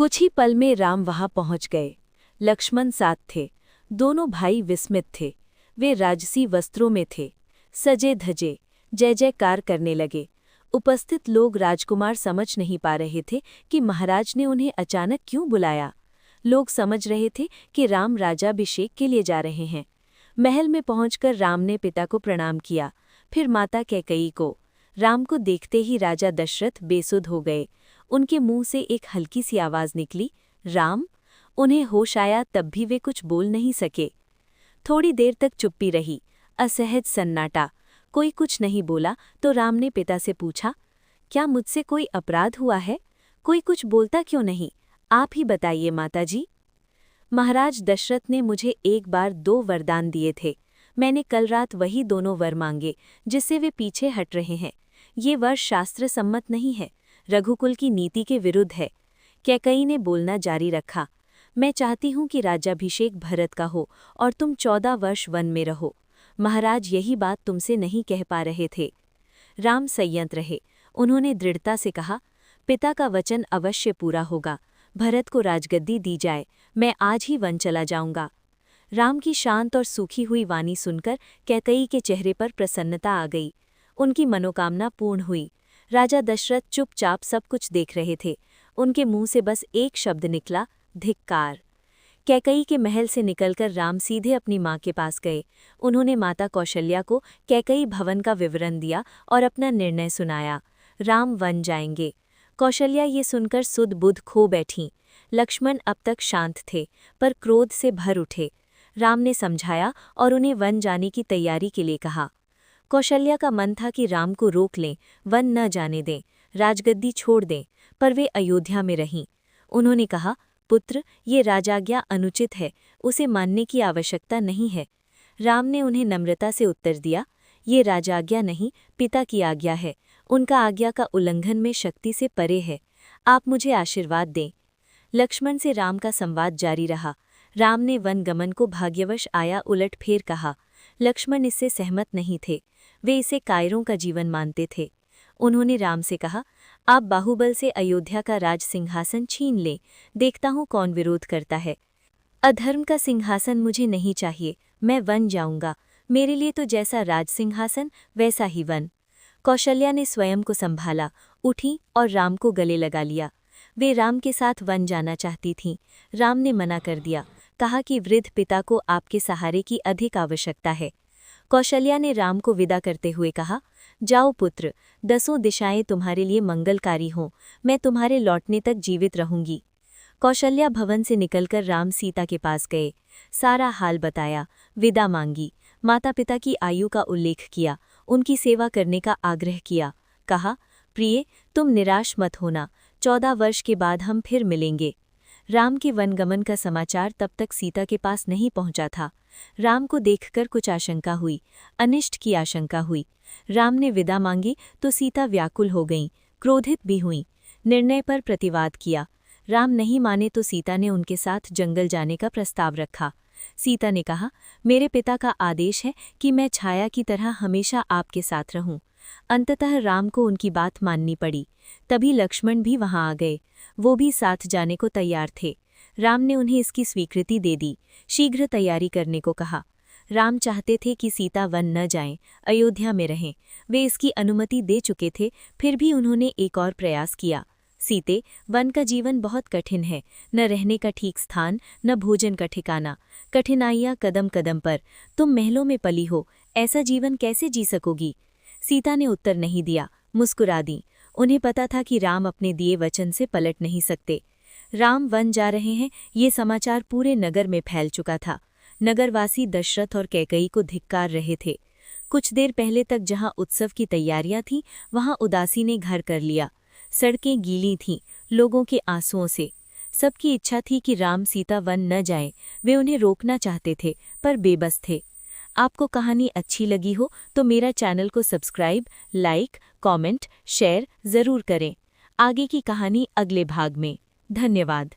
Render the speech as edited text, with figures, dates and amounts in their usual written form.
कुछ ही पल में राम वहां पहुंच गए। लक्ष्मण साथ थे। दोनों भाई विस्मित थे। वे राजसी वस्त्रों में थे, सजे धजे, जय जयकार करने लगे। उपस्थित लोग राजकुमार समझ नहीं पा रहे थे कि महाराज ने उन्हें अचानक क्यों बुलाया। लोग समझ रहे थे कि राम राजाभिषेक के लिए जा रहे हैं। महल में पहुंचकर राम ने पिता को प्रणाम किया, फिर माता कैकेयी को। राम को देखते ही राजा दशरथ बेसुध हो गए। उनके मुंह से एक हल्की सी आवाज निकली, राम। उन्हें होश आया तब भी वे कुछ बोल नहीं सके। थोड़ी देर तक चुप्पी रही, असहज सन्नाटा। कोई कुछ नहीं बोला तो राम ने पिता से पूछा, क्या मुझसे कोई अपराध हुआ है? कोई कुछ बोलता क्यों नहीं? आप ही बताइए माताजी। महाराज दशरथ ने मुझे एक बार 2 वरदान दिए थे। मैंने कल रात वही दोनों वर मांगे जिससे वे पीछे हट रहे हैं। ये वर शास्त्र सम्मत नहीं है, रघुकुल की नीति के विरुद्ध है। कैकेयी ने बोलना जारी रखा, मैं चाहती हूँ कि राज्याभिषेक भरत का हो और तुम 14 वर्ष वन में रहो। महाराज यही बात तुमसे नहीं कह पा रहे थे। राम संयत रहे। उन्होंने दृढ़ता से कहा, पिता का वचन अवश्य पूरा होगा। भरत को राजगद्दी दी जाए, मैं आज ही वन चला जाऊंगा। राम की शांत और सूखी हुई वाणी सुनकर कैकेयी के चेहरे पर प्रसन्नता आ गई। उनकी मनोकामना पूर्ण हुई। राजा दशरथ चुपचाप सब कुछ देख रहे थे। उनके मुंह से बस एक शब्द निकला, धिक्कार। कैकेयी के महल से निकलकर राम सीधे अपनी माँ के पास गए। उन्होंने माता कौशल्या को कैकेयी भवन का विवरण दिया और अपना निर्णय सुनाया। राम वन जाएंगे। कौशल्या ये सुनकर सुध बुध खो बैठीं। लक्ष्मण अब तक शांत थे, पर क्रोध से भर उठे। राम ने समझाया और उन्हें वन जाने की तैयारी के लिए कहा। कौशल्या का मन था कि राम को रोक लें, वन न जाने दें, राजगद्दी छोड़ दें, पर वे अयोध्या में रहीं। उन्होंने कहा, पुत्र, ये राजाज्ञा अनुचित है, उसे मानने की आवश्यकता नहीं है। राम ने उन्हें नम्रता से उत्तर दिया, ये राजाज्ञा नहीं, पिता की आज्ञा है। उनका आज्ञा का उल्लंघन में शक्ति से परे है। आप मुझे आशीर्वाद दें। लक्ष्मण से राम का संवाद जारी रहा। राम ने वन गमन को भाग्यवश आया उलट फेर कहा। लक्ष्मण इससे सहमत नहीं थे। वे इसे कायरों का जीवन मानते थे। उन्होंने राम से कहा, आप बाहुबल से अयोध्या का राज सिंहासन छीन लें, देखता हूँ कौन विरोध करता है। अधर्म का सिंहासन मुझे नहीं चाहिए, मैं वन जाऊंगा। मेरे लिए तो जैसा राज सिंहासन वैसा ही वन। कौशल्या ने स्वयं को संभाला, उठी और राम को गले लगा लिया। वे राम के साथ वन जाना चाहती थीं। राम ने मना कर दिया, कहा कि वृद्ध पिता को आपके सहारे की अधिक आवश्यकता है। कौशल्या ने राम को विदा करते हुए कहा, जाओ पुत्र, 10 दिशाएं तुम्हारे लिए मंगलकारी हों, मैं तुम्हारे लौटने तक जीवित रहूंगी। कौशल्या भवन से निकलकर राम सीता के पास गए। सारा हाल बताया, विदा मांगी, माता पिता की आयु का उल्लेख किया, उनकी सेवा करने का आग्रह किया। कहा, प्रिय, तुम निराश मत होना, 14 वर्ष के बाद हम फिर मिलेंगे। राम के वनगमन का समाचार तब तक सीता के पास नहीं पहुंचा था। राम को देखकर कुछ आशंका हुई, अनिष्ट की आशंका हुई। राम ने विदा मांगी तो सीता व्याकुल हो गईं, क्रोधित भी हुईं। निर्णय पर प्रतिवाद किया। राम नहीं माने तो सीता ने उनके साथ जंगल जाने का प्रस्ताव रखा। सीता ने कहा, मेरे पिता का आदेश है कि मैं छाया की तरह हमेशा आपके साथ रहूं। अंततः राम को उनकी बात माननी पड़ी। तभी लक्ष्मण भी वहां आ गए। वो भी साथ जाने को तैयार थे। राम ने उन्हें इसकी स्वीकृति दे दी, शीघ्र तैयारी करने को कहा। राम चाहते थे कि सीता वन न जाएं, अयोध्या में रहें। वे इसकी अनुमति दे चुके थे, फिर भी उन्होंने एक और प्रयास किया। सीते, वन का जीवन बहुत कठिन है, न रहने का ठीक स्थान, न भोजन का ठिकाना, कठिनाइयाँ कदम कदम पर। तुम महलों में पली हो, ऐसा जीवन कैसे जी सकोगी? सीता ने उत्तर नहीं दिया, मुस्कुरा दी। उन्हें पता था कि राम अपने दिए वचन से पलट नहीं सकते। राम वन जा रहे हैं, ये समाचार पूरे नगर में फैल चुका था। नगरवासी दशरथ और कैकेयी को धिक्कार रहे थे। कुछ देर पहले तक जहां उत्सव की तैयारियां थीं, वहां उदासी ने घर कर लिया। सड़कें गीली थीं, लोगों के आंसुओं से। सबकी इच्छा थी कि राम सीता वन न जाएं। वे उन्हें रोकना चाहते थे, पर बेबस थे। आपको कहानी अच्छी लगी हो तो मेरा चैनल को सब्सक्राइब, लाइक, कमेंट, शेयर ज़रूर करें। आगे की कहानी अगले भाग में। धन्यवाद।